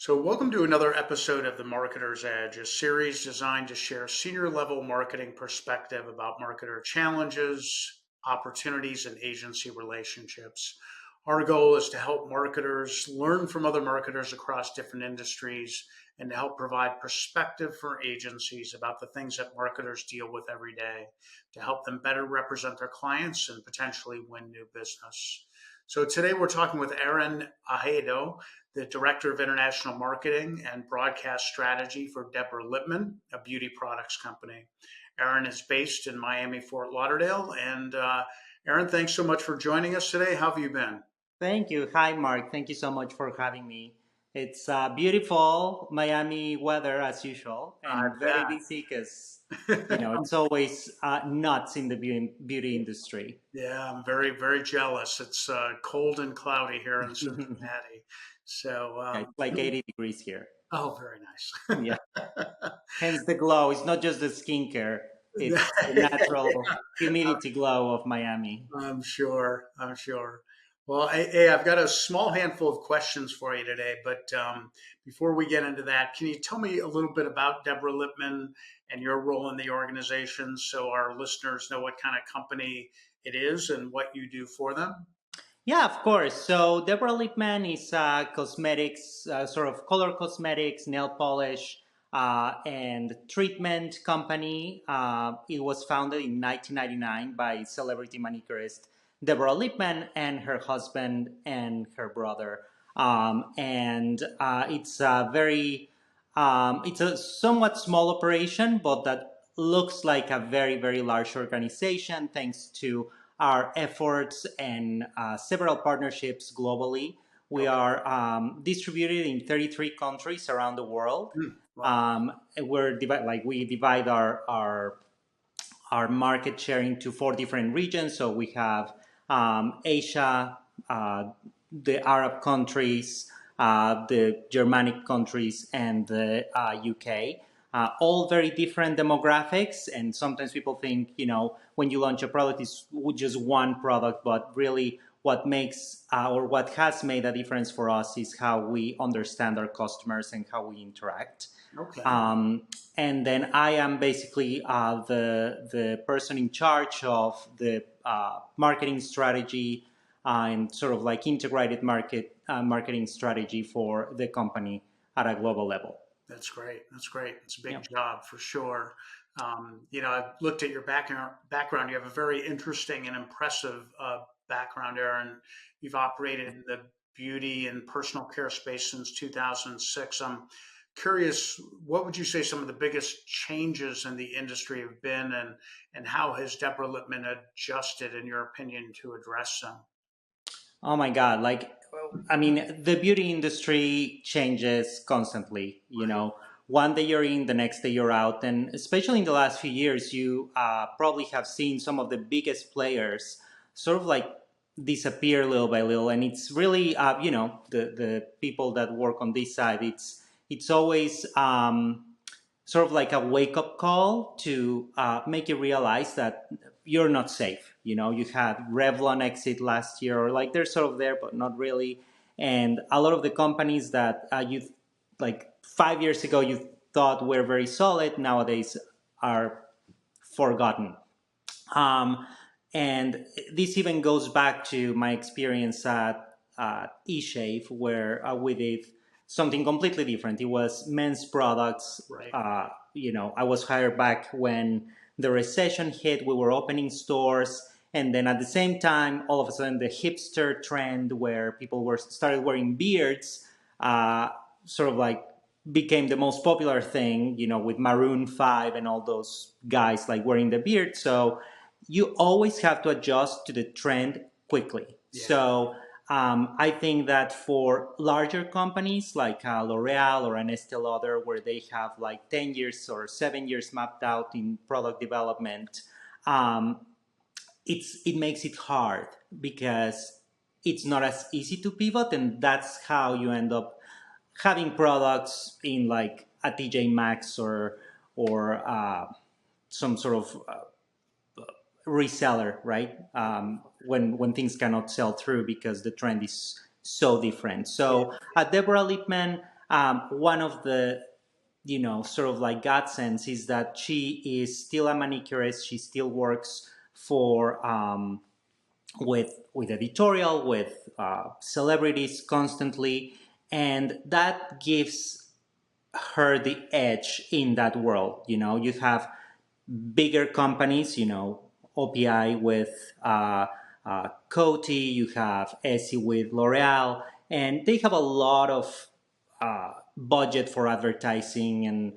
So, welcome to another episode of The Marketer's Edge, a series designed to share senior level marketing perspective about marketer challenges, opportunities, and agency relationships. Our goal is to help marketers learn from other marketers across different industries and to help provide perspective for agencies about the things that marketers deal with every day to help them better represent their clients and potentially win new business. So, today we're talking with Aaron Ahedo, the Director of International Marketing and Broadcast Strategy for Deborah Lippmann, a beauty products company. Aaron is based in Miami, Fort Lauderdale. And Aaron, thanks so much for joining us today. How have you been? Thank you. Hi, Mark. Thank you so much for having me. It's beautiful Miami weather as usual, I and very busy because bet. it's always nuts in the beauty industry. Yeah, I'm very, very jealous. It's cold and cloudy here in Cincinnati. So, Yeah, it's like 80 degrees here. oh, very nice. Yeah, hence the glow. It's not just the skincare; it's the natural humidity glow of Miami. I'm sure. I'm sure. Well, hey, I've got a small handful of questions for you today, but before we get into that, can you tell me a little bit about Deborah Lippmann and your role in the organization so our listeners know what kind of company it is and what you do for them? Yeah, of course. So Deborah Lippmann is a cosmetics, sort of color cosmetics, nail polish, and treatment company. It was founded in 1999 by celebrity manicurist Deborah Lippmann and her husband and her brother. And it's a somewhat small operation, but that looks like a very, very large organization thanks to our efforts and several partnerships globally. We Okay. are distributed in 33 countries around the world. Wow. We divide our market share into four different regions. So we have Asia, the Arab countries, the Germanic countries, and the UK. All very different demographics, and sometimes people think, when you launch a product, it's just one product, but really what makes or what has made a difference for us is how we understand our customers and how we interact. Okay. And then I am basically the person in charge of the marketing strategy and sort of like integrated marketing strategy for the company at a global level. That's great. That's great. It's a big Yeah. job for sure. I've looked at your background. You have a very interesting and impressive background, Aaron. You've operated in the beauty and personal care space since 2006. I'm curious, what would you say some of the biggest changes in the industry have been, and how has Deborah Lippmann adjusted, in your opinion, to address them? Oh my God! I mean, the beauty industry changes constantly. Right. One day you're in, the next day you're out, and especially in the last few years, you probably have seen some of the biggest players sort of like disappear little by little, and it's really, the people that work on this side. It's always sort of like a wake up call to make you realize that you're not safe. You had Revlon exit last year, or like they're sort of there, but not really. And a lot of the companies that you like 5 years ago you thought were very solid nowadays are forgotten. Um, and this even goes back to my experience at eShave, where we did something completely different. It was men's products. Right. I was hired back when the recession hit. We were opening stores. And then at the same time, all of a sudden, the hipster trend where people were started wearing beards, sort of like became the most popular thing, with Maroon 5 and all those guys like wearing the beard. So you always have to adjust to the trend quickly. Yeah. So I think that for larger companies like L'Oreal or an Estee Lauder, where they have like 10 years or 7 years mapped out in product development, um, it makes it hard because it's not as easy to pivot, and that's how you end up having products in like a TJ Maxx or some sort of reseller, right? When things cannot sell through because the trend is so different. Yeah. So at Deborah Lippmann, One of the sort of like godsends is that she is still a manicurist. She still works for with editorial, with celebrities constantly, and that gives her the edge in that world. You have bigger companies, OPI with Coty, you have Essie with L'Oreal, and they have a lot of budget for advertising and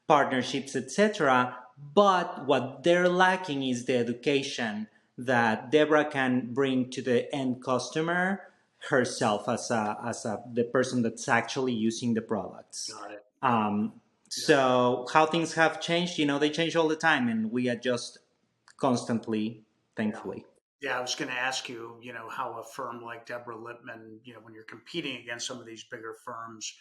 partnerships, etc. But what they're lacking is the education that Deborah can bring to the end customer herself as the person that's actually using the products. Got it. Um, Yeah. so how things have changed, they change all the time, and we adjust constantly, Yeah. thankfully. Yeah, I was going to ask you, how a firm like Deborah Lippmann, when you're competing against some of these bigger firms,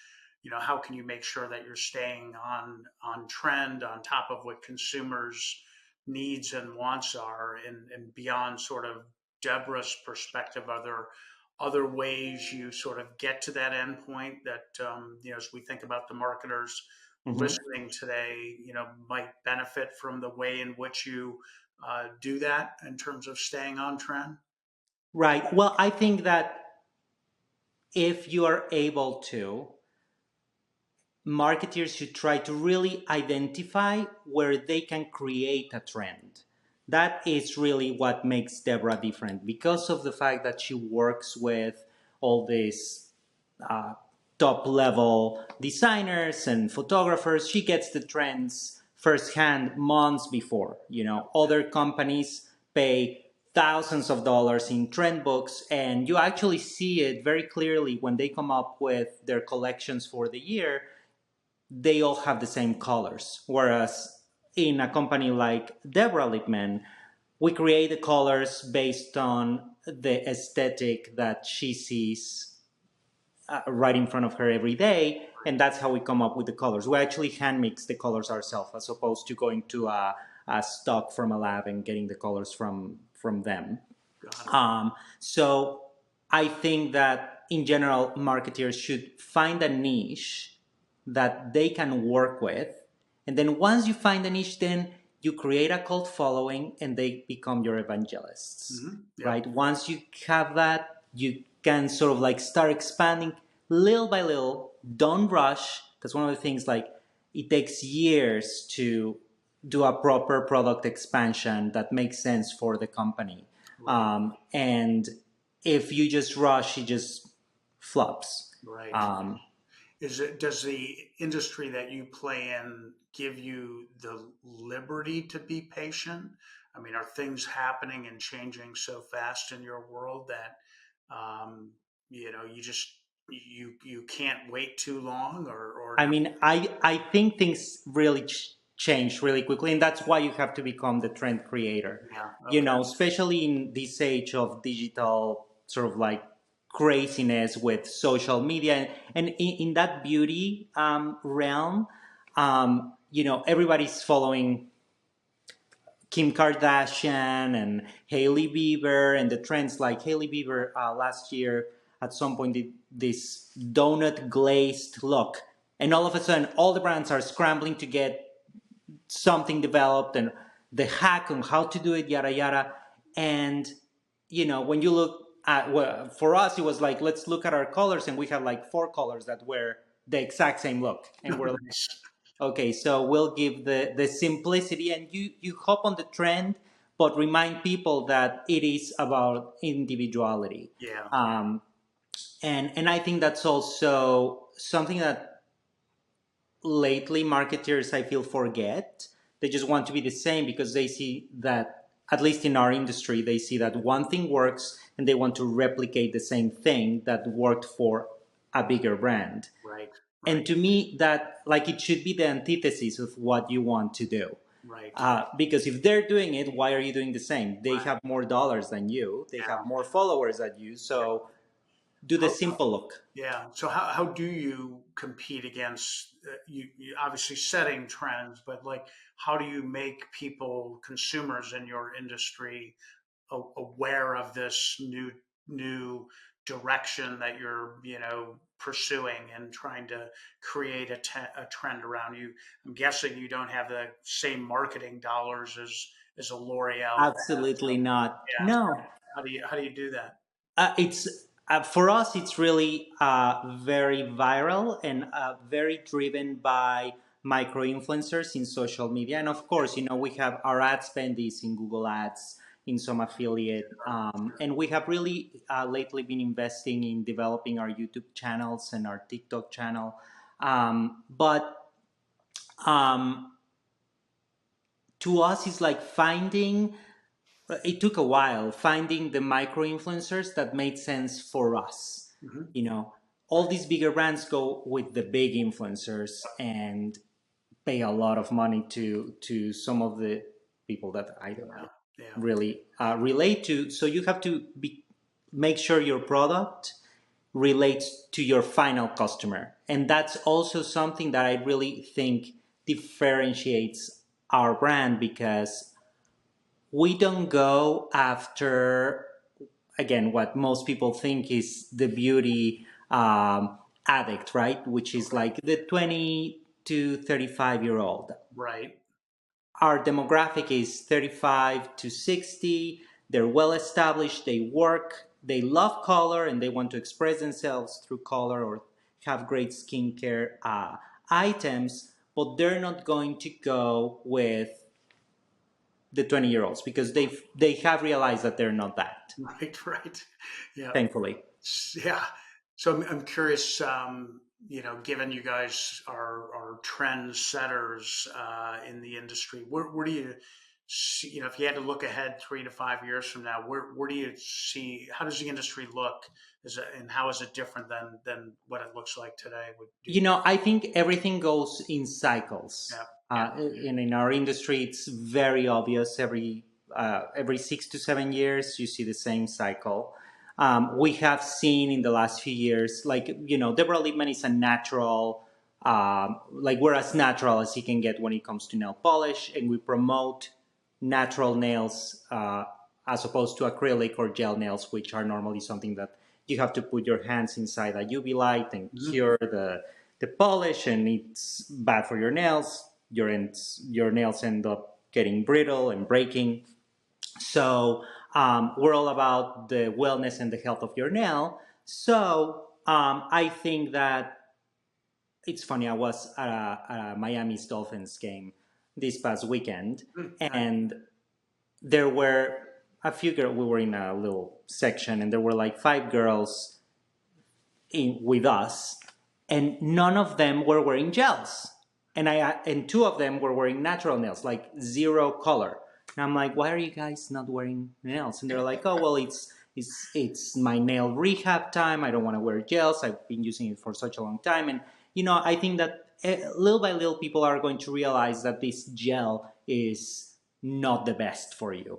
how can you make sure that you're staying on trend, on top of what consumers' needs and wants are, and beyond sort of Deborah's perspective? Are there other ways you sort of get to that endpoint that, as we think about the marketers Mhm. listening today, might benefit from the way in which you do that in terms of staying on trend? Right. Well, I think that if you are able to, marketers should try to really identify where they can create a trend. That is really what makes Deborah different because of the fact that she works with all these uh, top level designers and photographers. She gets the trends firsthand months before. Other companies pay thousands of dollars in trend books, and you actually see it very clearly when they come up with their collections for the year. They all have the same colors. Whereas in a company like Deborah Lippmann, we create the colors based on the aesthetic that she sees right in front of her every day, and that's how we come up with the colors. We actually hand mix the colors ourselves, as opposed to going to a stock from a lab and getting the colors from them. Got it. So I think that in general, marketers should find a niche that they can work with. And then once you find a niche, then you create a cult following and they become your evangelists, Yep. right? Once you have that, you can sort of like start expanding little by little. Don't rush. That's one of the things, like, it takes years to do a proper product expansion that makes sense for the company. Right. And if you just rush, it just flops. Right. Um, Does the industry that you play in give you the liberty to be patient? I mean, are things happening and changing so fast in your world that you just you can't wait too long, or I no? mean, I think things really change really quickly, and that's why you have to become the trend creator. Yeah. Okay. Especially in this age of digital sort of like craziness with social media, and in that beauty realm, everybody's following Kim Kardashian and Hailey Bieber and the trends. Like Hailey Bieber last year at some point did this donut glazed look, and all of a sudden all the brands are scrambling to get something developed and the hack on how to do it, yada yada. And when you look at, well, for us it was like, let's look at our colors, and we had like four colors that were the exact same look, and we're like, Nice. okay, so we'll give the simplicity, and you hop on the trend, but remind people that it is about individuality. Yeah. And I think that's also something that lately marketers, I feel, forget. They just want to be the same because they see that, at least in our industry, they see that one thing works and they want to replicate the same thing that worked for a bigger brand. Right. And Right. to me, that, like, it should be the antithesis of what you want to do. Right. Because if they're doing it, why are you doing the same? They Right. have more dollars than you, they have more followers than you, Yeah. so do the How, simple look. Yeah. So how do you compete against you obviously setting trends, but like how do you make people, consumers in your industry, aware of this new direction that you're, pursuing and trying to create a trend around you. I'm guessing you don't have the same marketing dollars as a L'Oreal. Absolutely not. Yeah. No, How do you do that? it's for us. It's really very viral and very driven by micro influencers in social media, and of course, we have our ad spend is in Google Ads, in some affiliate, and we have really lately been investing in developing our YouTube channels and our TikTok channel. But um, to us, it's like finding. It took a while finding the micro influencers that made sense for us. Hmm. You know, all these bigger brands go with the big influencers and pay a lot of money to some of the people that I don't Yeah. Yeah. really relate to. So you have to make sure your product relates to your final customer, and that's also something that I really think differentiates our brand, because we don't go after, again, what most people think is the beauty addict, right? Which is like the 20 to 35-year old. Right. Our demographic is 35 to 60. They're well established, they work, they love color, and they want to express themselves through color or have great skincare items, but they're not going to go with the 20-year-olds because they have realized that they're not that, Right. Right. Yeah. thankfully. Yeah. So I'm curious, given you guys are trend setters in the industry, where do you see, if you had to look ahead 3 to 5 years from now, where do you see, how does the industry look? And how is it different than what it looks like today? I think everything goes in cycles. Yeah. Yeah. And in our industry, it's very obvious. Every 6 to 7 years, you see the same cycle. We have seen in the last few years, like, Deborah Lippmann is a natural, like, we're as natural as you can get when it comes to nail polish, and we promote natural nails as opposed to acrylic or gel nails, which are normally something that you have to put your hands inside a UV light and Mhm. cure the polish, and it's bad for your nails. Your nails end up getting brittle and breaking. So we're all about the wellness and the health of your nail. So I think that it's funny. I was at a Miami's Dolphins game this past weekend, Mm. and there were a few girls. We were in a little section, and there were like 5 girls in with us, and none of them were wearing gels, and 2 of them were wearing natural nails, like zero color. And I'm like, why are you guys not wearing nails? And they're like, oh well, it's my nail rehab time. I don't want to wear gels. I've been using it for such a long time. And I think that little by little, people are going to realize that this gel is not the best for you,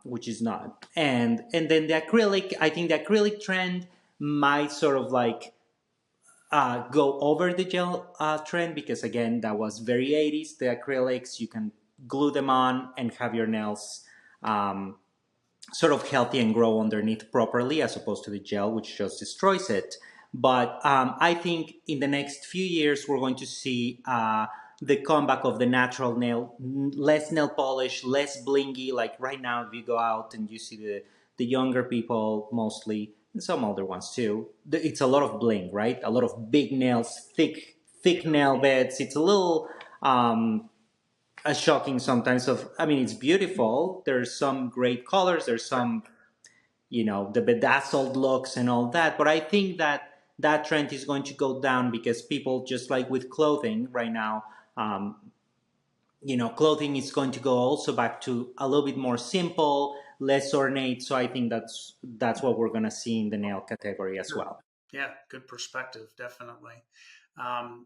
which is not. And then the acrylic, I think the acrylic trend might sort of like go over the gel trend, because again, that was very 80s. The acrylics, you can glue them on and have your nails sort of healthy and grow underneath properly, as opposed to the gel, which just destroys it. But I think in the next few years, we're going to see the comeback of the natural nail, less nail polish, less blingy. Like right now, if you go out and you see the younger people mostly, and some older ones too, it's a lot of bling, right? A lot of big nails, thick nail beds. It's a little shocking sometimes. I mean, it's beautiful. There's some great colors. There's some, the bedazzled looks and all that. But I think that that trend is going to go down, because people, just like with clothing right now, clothing is going to go also back to a little bit more simple, less ornate. So I think that's what we're going to see in the nail category as Sure. well. Yeah, good perspective, definitely.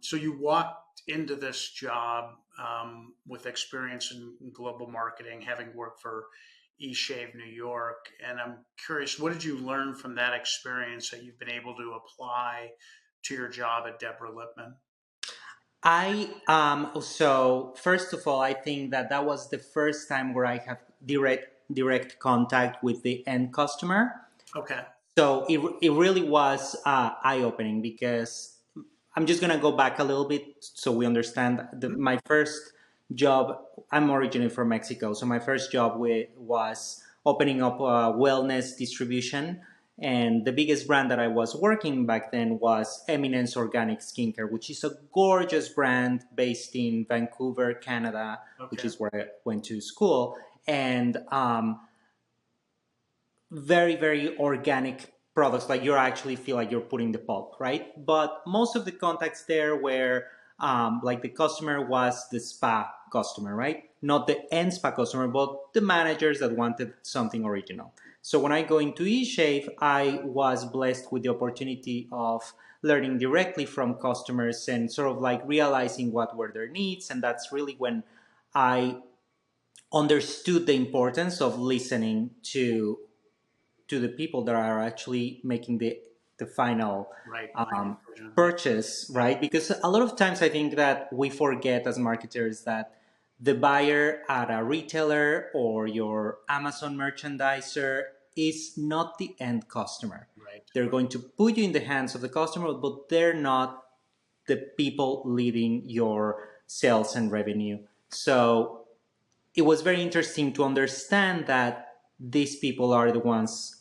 So you walked into this job with experience in global marketing, having worked for eShave New York, and I'm curious, what did you learn from that experience that you've been able to apply to your job at Deborah Lippmann? So first of all, I think that was the first time where I have direct contact with the end customer. Okay. So it really was eye-opening, because I'm just gonna go back a little bit so we understand. My first job, I'm originally from Mexico, so my first job was opening up wellness distribution, and the biggest brand that I was working back then was Eminence Organic Skincare, which is a gorgeous brand based in Vancouver, Canada, which Okay. is where I went to school, and very very organic products, like you actually feel like you're putting the pulp, right? But most of the contacts there were like the customer was the spa customer, right? Not the end spa customer, but the managers that wanted something original. So when I go into eShave, I was blessed with the opportunity of learning directly from customers and sort of like realizing what were their needs. And that's really when I understood the importance of listening to the people that are actually making the final Right. My um, decision. Yeah. purchase, right? Because a lot of times I think that we forget as marketers that the buyer at a retailer or your Amazon merchandiser is not the end customer. Right. They're going to put you in the hands of the customer, but they're not the people leading your sales and revenue. So it was very interesting to understand that these people are the ones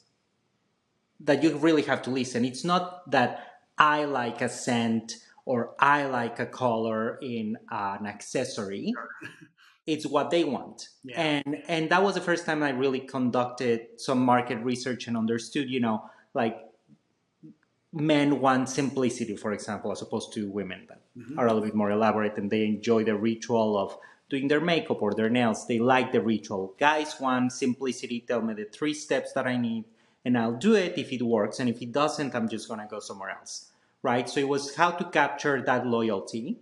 that you really have to listen. It's not that I like a scent or I like a color in an accessory. It's what they want. Yeah. And that was the first time I really conducted some market research and understood, like men want simplicity, for example, as opposed to women that Hmm. are a little bit more elaborate and they enjoy the ritual of doing their makeup or their nails. They like the ritual. Guys want simplicity. Tell me the 3 steps that I need, and I'll do it if it works. And if it doesn't, I'm just going to go somewhere else. Right? So it was how to capture that loyalty.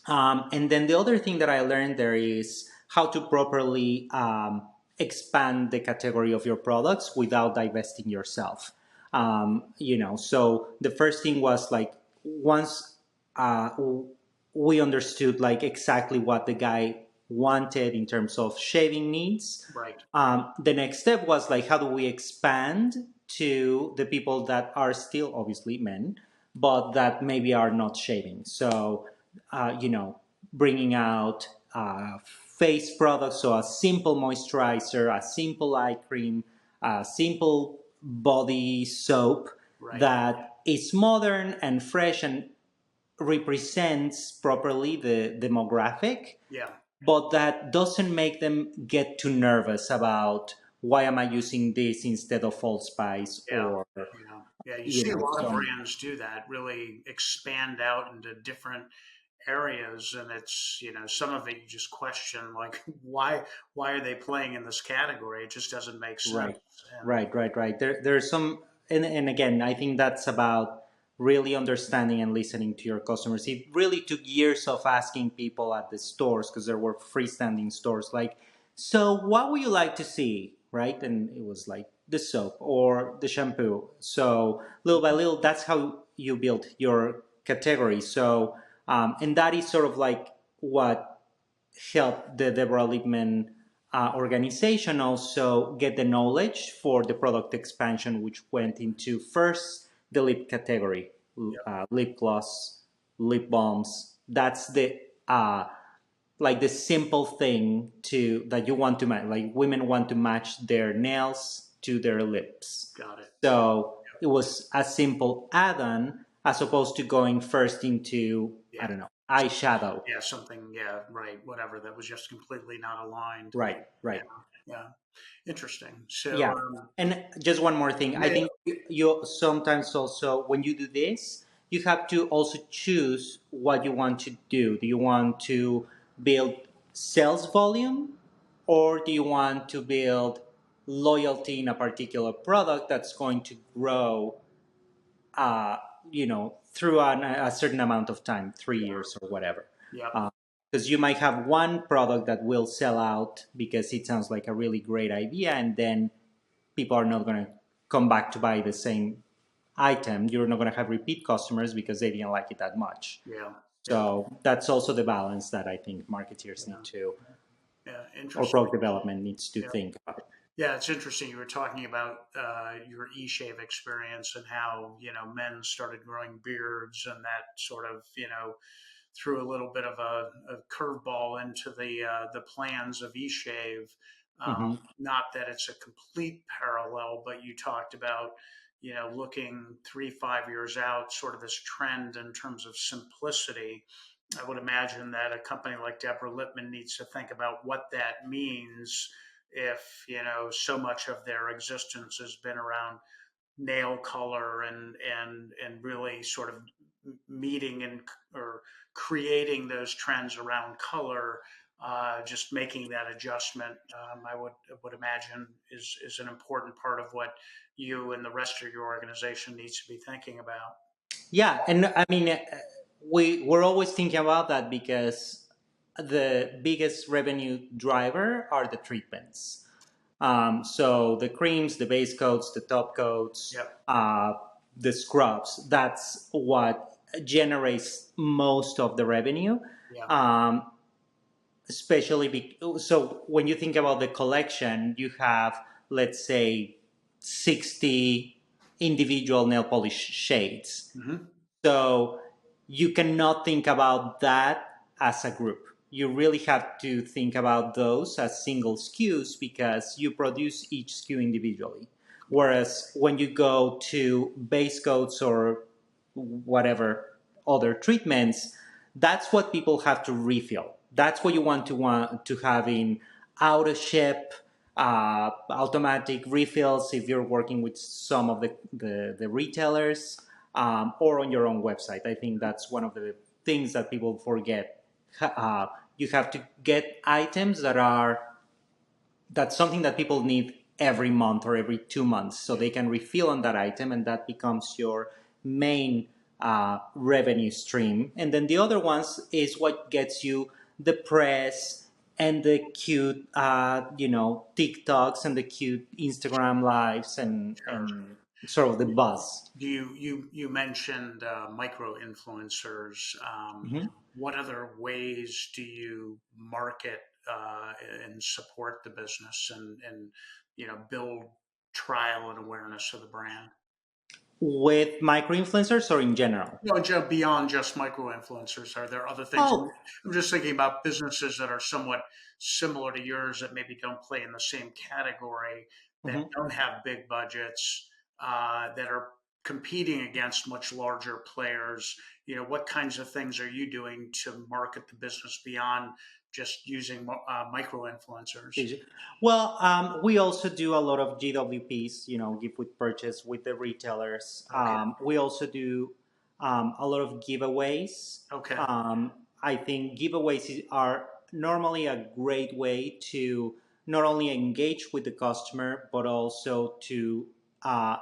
And then the other thing that I learned there is how to properly expand the category of your products without divesting yourself. So the first thing was like, once uh, we understood like exactly what the guy wanted in terms of shaving needs, Right. the next step was like, how do we expand to the people that are still obviously men, but that maybe are not shaving? So, bringing out face products, so a simple moisturizer, a simple eye cream, a simple body soap Right. that is modern and fresh and represents properly the demographic, Yeah. but that doesn't make them get too nervous about why am I using this instead of Old Spice Yeah. or Yeah. Yeah. You see a lot of some brands do that, really expand out into different areas, and it's, some of it you just question, like, why are they playing in this category? It just doesn't make sense. right, And right. There's some, and again, I think that's about really understanding and listening to your customers. It really took years of asking people at the stores, because there were freestanding stores, like, so what would you like to see, right? And it was like the soap or the shampoo. So little by little, that's how you build your category. So, and that is sort of like what help the Deborah Lippmann organization also get the knowledge for the product expansion, which went into first the lip category, yep. lip gloss, lip balms. That's the like the simple thing to that you want to match. Like women want to match their nails to their lips, Got it. so it was a simple add-on as opposed to going first into, I Yeah. don't know, eyeshadow. Yeah. Something. Yeah. Right. Whatever. That was just completely not aligned. Right, Yeah. right. Yeah. Interesting. So, Yeah. And just one more thing. I yeah. think you sometimes also, when you do this, you have to also choose what you want to do. Do you want to build sales volume, or do you want to build loyalty in a particular product that's going to grow, uh, through a certain amount of time, 3 years or whatever? Yep. Because you might have one product that will sell out because it sounds like a really great idea, and then people are not going to come back to buy the same item. You're not going to have repeat customers because they didn't like it that much. Yeah. Yeah. So that's also the balance that I think marketeers Yeah. need to, Yeah. or Interesting. product development needs to Yeah. think about. Yeah, it's interesting. You were talking about your e-shave experience and how, men started growing beards, and that sort of, threw a little bit of a curveball into the plans of e-shave. Hmm. Not that it's a complete parallel, but you talked about, looking 3, 5 years out, sort of this trend in terms of simplicity. I would imagine that a company like Deborah Lippmann needs to think about what that means if, so much of their existence has been around nail color and really sort of meeting and or creating those trends around color. Just making that adjustment, I would imagine, is an important part of what you and the rest of your organization needs to be thinking about. Yeah, and I mean, we're always thinking about that because the biggest revenue driver are the treatments. So the creams, the base coats, the top coats, Yep. the scrubs. That's what generates most of the revenue. Yeah. Um, so when you think about the collection, you have, let's say, 60 individual nail polish shades. Hmm. So you cannot think about that as a group. You really have to think about those as single SKUs because you produce each SKU individually. Whereas when you go to base coats or whatever other treatments, that's what people have to refill. That's what you want to have in out of ship, automatic refills if you're working with some of the retailers, or on your own website. I think that's one of the things that people forget. You have to get items that's something that people need every month or every 2 months, so they can refill on that item, and that becomes your main revenue stream. And then the other ones is what gets you the press and the cute, TikToks and the cute Instagram lives Sure. and sort of the buzz. Do you mentioned micro influencers? Mhm. What other ways do you market and support the business and build trial and awareness of the brand? With micro influencers or in general? Beyond just micro influencers, are there other things? Oh, I'm just thinking about businesses that are somewhat similar to yours that maybe don't play in the same category, that mhm. don't have big budgets, that are competing against much larger players. What kinds of things are you doing to market the business beyond just using micro influencers? Well, we also do a lot of GWPs, give with purchase with the retailers. Okay. We also do a lot of giveaways. Okay. I think are normally a great way to not only engage with the customer, but also to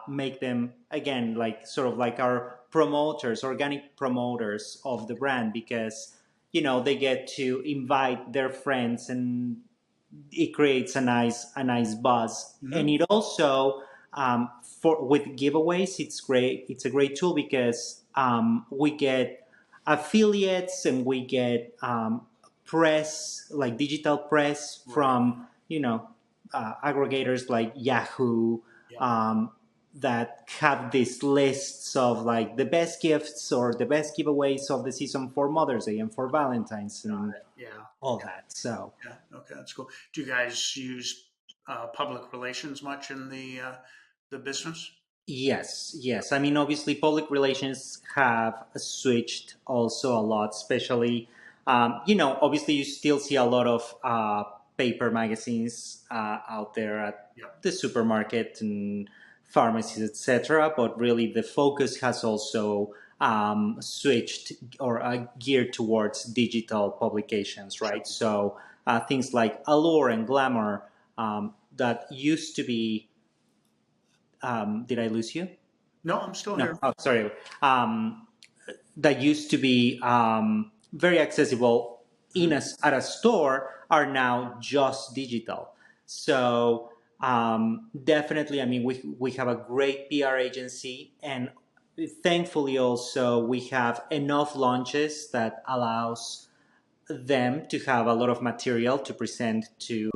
make them, again, like sort of like our promoters, organic promoters of the brand, because they get to invite their friends, and it creates a nice buzz. And Hmm. it also, for with giveaways, it's great. It's a great tool because we get affiliates, and we get press, like digital press Right. from aggregators like Yahoo, Yeah. um, that have these lists of like the best gifts or the best giveaways of the season for Mother's Day and for Valentine's Got and it. Yeah. all that. So Yeah. Okay, that's cool. Do you guys use public relations much in the business? yes, yes. I mean, obviously, public relations have switched also a lot, especially, obviously, you still see a lot of paper magazines out there at Yep. the supermarket and pharmacies, etc. But really, the focus has also switched or geared towards digital publications, Sure. right? So things like Allure and Glamour that used to be. Did I lose you? No, I'm still No, here. oh, sorry. That used to be very accessible Mhm. at a store are now just digital. So definitely, I mean, we have a great PR agency, and thankfully also we have enough launches that allows them to have a lot of material to present to.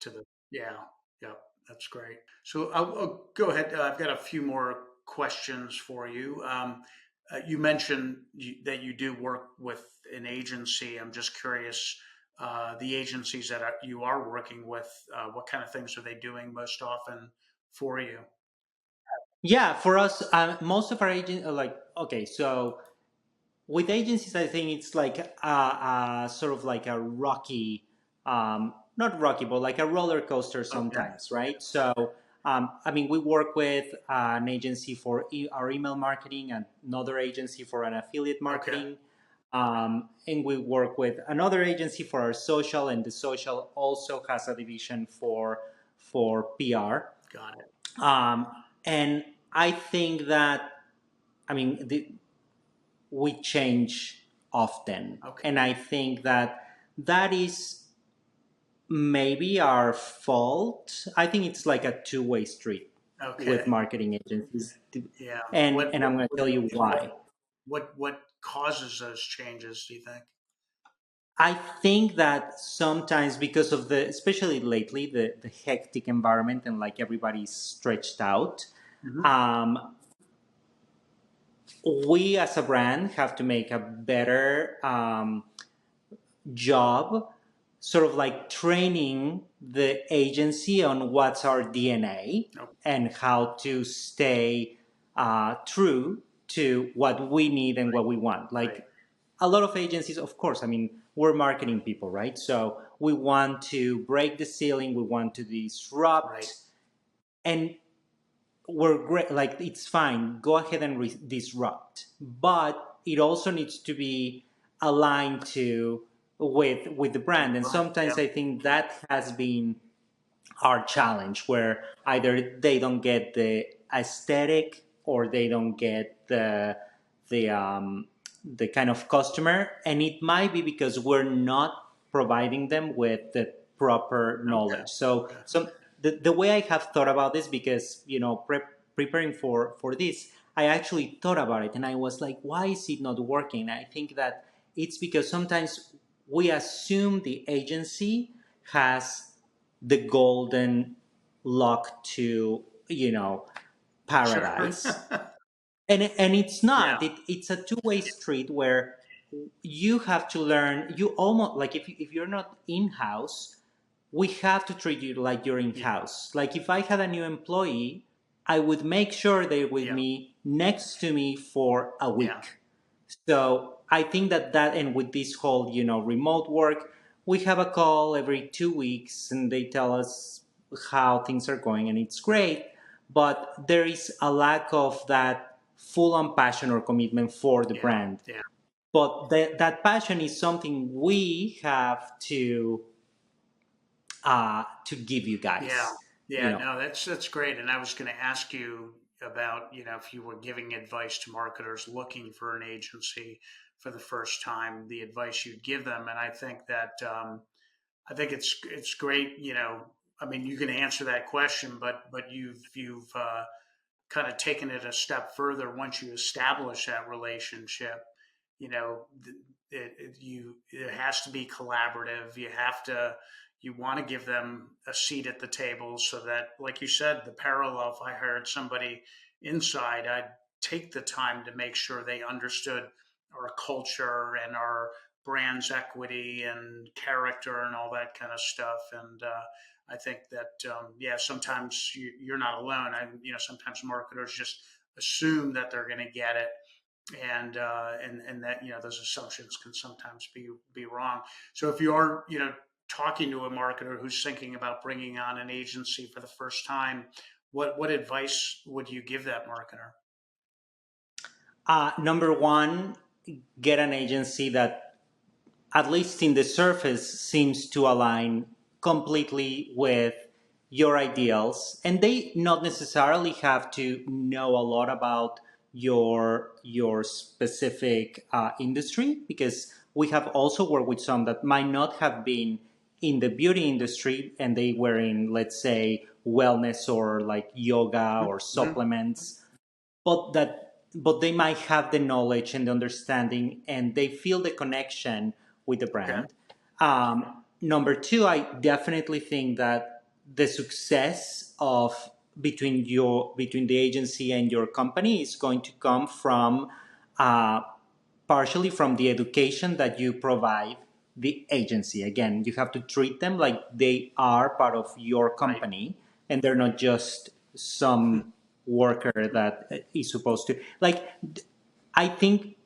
To the Yeah, yeah. That's great. So I'll go ahead. I've got a few more questions for you. You mentioned that you do work with an agency. I'm just curious, the agencies that you are working with, what kind of things are they doing most often for you? Yeah, for us, most of our agents are like, okay, so with agencies, I think it's like sort of like a rocky, not rocky, but like a roller coaster Okay. sometimes, right? So, I mean, we work with an agency for our email marketing, and another agency for an affiliate Okay. marketing, and we work with another agency for our social, and the social also has a division for PR. Got it. And I think that, I mean, we change often. Okay. And I think that that is maybe our fault. I think it's like a two-way street with Okay. marketing agencies. Yeah. And I'm going to tell you why. What causes those changes, do you think? I think that sometimes because of especially lately, the hectic environment and like everybody's stretched out, Hmm. um, we as a brand have to make a better job sort of like training the agency on what's our DNA Oh, and how to stay true to what we need and what we want. right. Like a lot of agencies, of course, I mean, we're marketing people, right? So we want to break the ceiling, we want to Right. disrupt, and we're great. Like it's fine, go ahead and disrupt, but it also needs to be aligned to with the With the brand. And brand. Yeah. sometimes I think that has been our challenge, where either they don't get the aesthetic or they don't get the the kind of customer, and it might be because we're not providing them with the proper Okay. knowledge. So Okay. the way I have thought about this, because preparing for this, I actually thought about it and I was like, why is it not working? I think that it's because sometimes we assume the agency has the golden lock to Sure. paradise, and it's Yeah. not. It's a two-way street where you have to learn. You almost like, if you're not in-house, we have to treat you like you're Yeah. in-house. Like if I had a new employee, I would make sure they're with Yeah. me, next to me for a Yeah. week. So I think that, and with this whole, remote work, we have a call every 2 weeks and they tell us how things are going, and it's great. But there is a lack of that full on passion or commitment for the Yeah. brand. Yeah. But that passion is something we have to give you Yeah. guys. You Yeah. know, No, that's great. And I was going to ask you about, if you were giving advice to marketers looking for an agency for the first time, the advice you'd give them. And I think that I think it's great. I mean, you can answer that question, but you've kind of taken it a step further once you establish that relationship. You know, it has to be collaborative. You want to give them a seat at the table so that, like you said, the parallel. If I hired somebody inside, I'd take the time to make sure they understood our culture and our brand's equity and character and all that kind of stuff. And I think that yeah, sometimes you're not alone. Sometimes marketers just assume that they're going to get it, and that those assumptions can sometimes be wrong. So if you are talking to a marketer who's thinking about bringing on an agency for the first time, what advice would you give that marketer? number one, get an agency that, at least in the surface, seems to align completely with your ideals, and they not necessarily have to know a lot about your specific industry, because we have also worked with some that might not have been in the beauty industry, and they were in, let's say, wellness or like yoga or Mm-hmm. supplements, but they might have the knowledge and the understanding, and they feel the connection with the Okay. brand. Number two, I definitely think that the success of between the agency and your company is going to come from uh, partially from the education that you provide the agency. Again, you have to treat them like they are part of your Right. company and they're not just some worker that is supposed to like. I think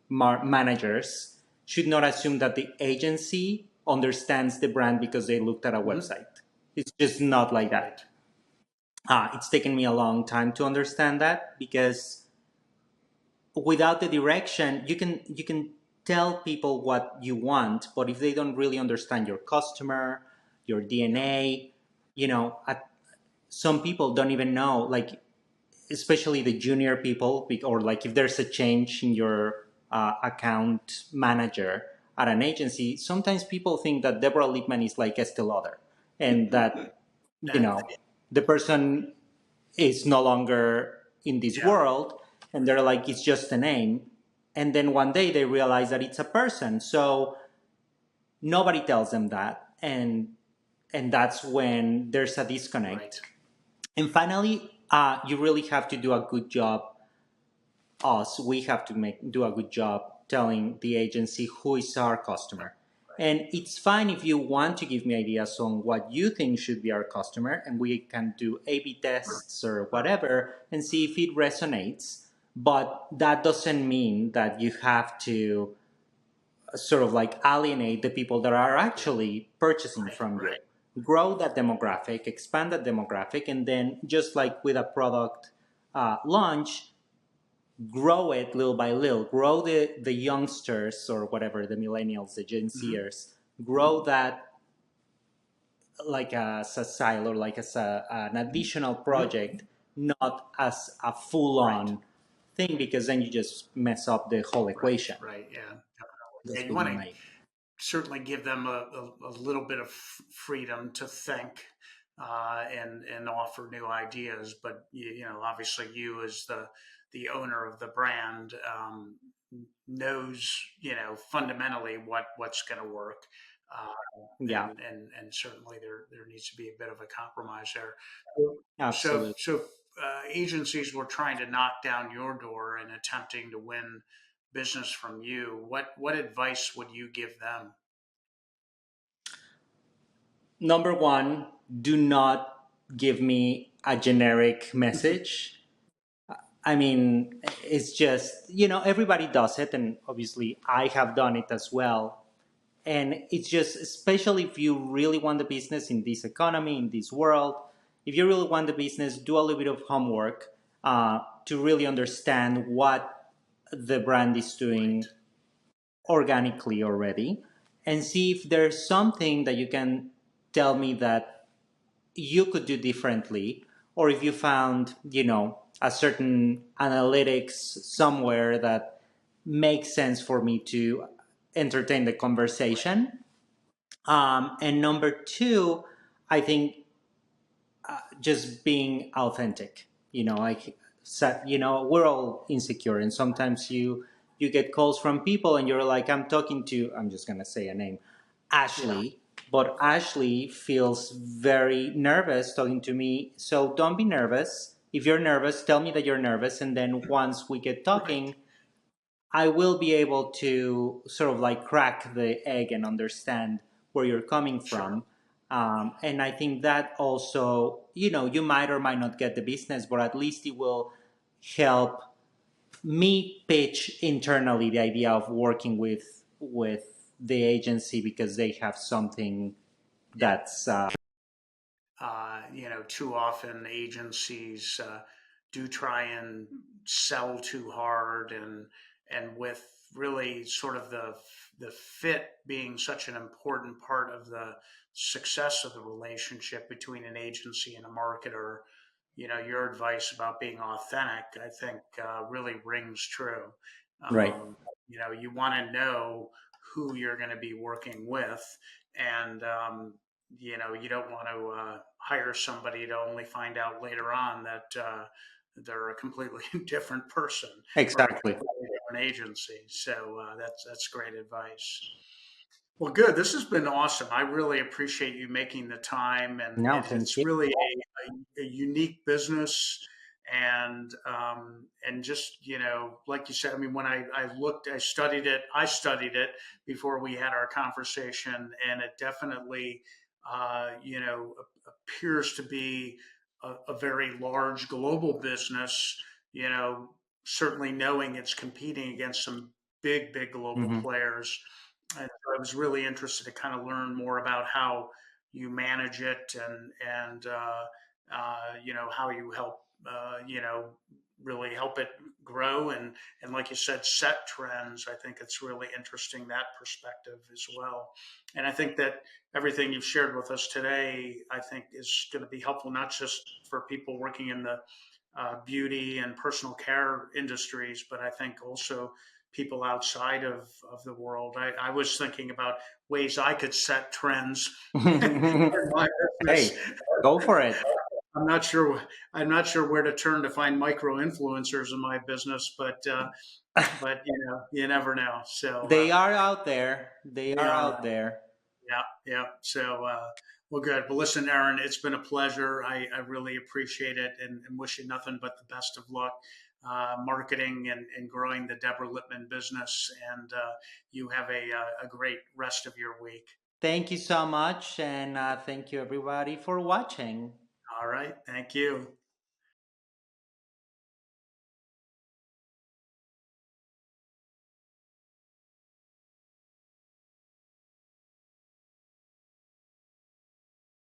managers should not assume that the agency understands the brand because they looked at a Mhm. website. It's just not like Right. that. It's taken me a long time to understand that because without the direction, you can tell people what you want, but if they don't really understand your customer, your Yep. DNA, some people don't even know, like especially the junior people, or like if there's a change in your account manager at an agency, sometimes people think that Deborah Lippmann is like Estee Lauder, and that And the person is no longer in this yeah. world, and they're like it's just a name, and then one day they realize that it's a person. So nobody tells them that, and that's when there's a Right. disconnect. And finally, you really have to do a good job. We have to make do a good job telling the agency who is our customer. And it's fine if you want to give me ideas on what you think should be our customer, and we can do A/B tests or whatever and see if it resonates. But that doesn't mean that you have to sort of like alienate the people that are Yeah. actually purchasing Right. from you. Grow that demographic, expand that demographic, and then just like with a product launch, grow it little by little. Grow the youngsters or whatever, the millennials, the Gen Hmm. Zers. Grow that like as a silo, like as an additional Hmm. project, not as a full Right. on thing, because then you just mess up the whole Right. equation. Right. Yeah. Definitely. Yeah. That's You what want you to made. certainly give them a little bit of freedom to think and offer new ideas. But obviously, you as the owner of the brand knows fundamentally what's going to work. Yeah, And certainly there needs to be a bit of a compromise there. So absolutely. so agencies were trying to knock down your door and attempting to win business from you. What advice would you give them? Number one, do not give me a generic message. I mean, it's just, everybody does it, and obviously I have done it as well. And it's just, especially if you really want the business in this economy, in this world, if you really want the business, do a little bit of homework to really understand what the brand is Right. doing organically already, and see if there's something that you can tell me that you could do differently, or if you found a certain analytics somewhere that makes sense for me to entertain the Right. conversation. And number two, I think just being authentic. Like we're all insecure, and sometimes you get calls from people, and you're like, I'm just gonna say a name, Yeah. Ashley. But Ashley feels very nervous talking to me. So don't be nervous. If you're nervous, tell me that you're nervous, and then once we get Right. talking, I will be able to sort of like crack the egg and understand where you're coming Sure. from. And I think that also, you might or might not get the business, but at least it will help me pitch internally the idea of working with the agency because they have something Yeah. that's Too often agencies do try and sell too hard, and with really sort of the fit being such an important part of the success of the relationship between an agency and a marketer. Your advice about being authentic, I think, really rings true. right. You want to know who you're going to be working with, and you don't want to hire somebody to only find out later on that they're a completely different person or a Exactly. completely different agency. So that's great advice. Well, good. This has been awesome. I really appreciate you making the time, and No, thank it's you. really a unique business. And just like you said, I mean, when I looked, I studied it before we had our conversation, and it definitely, appears to be a very large global business. You know, certainly knowing it's competing against some big global Hmm. players. And so I was really interested to kind of learn more about how you manage it, and how you help really help it grow, and like you said, set trends. I think it's really interesting, that perspective as well. And I think that everything you've shared with us today, I think, is going to be helpful not just for people working in the beauty and personal care industries, but I think also people outside of the world. I was thinking about ways I could set trends in my business. Hey, go for it. I'm not sure. I'm not sure where to turn to find micro influencers in my business, but you never know. So They are out there. They they are are. out there. Yeah, yeah. So, well, good. Well, listen, Aaron, it's been a pleasure. I really appreciate it, and wish you nothing but the best of luck marketing and growing the Deborah Lippmann business. And you have a great rest of your week. Thank you so much, and thank you everybody for watching. All right. Thank you.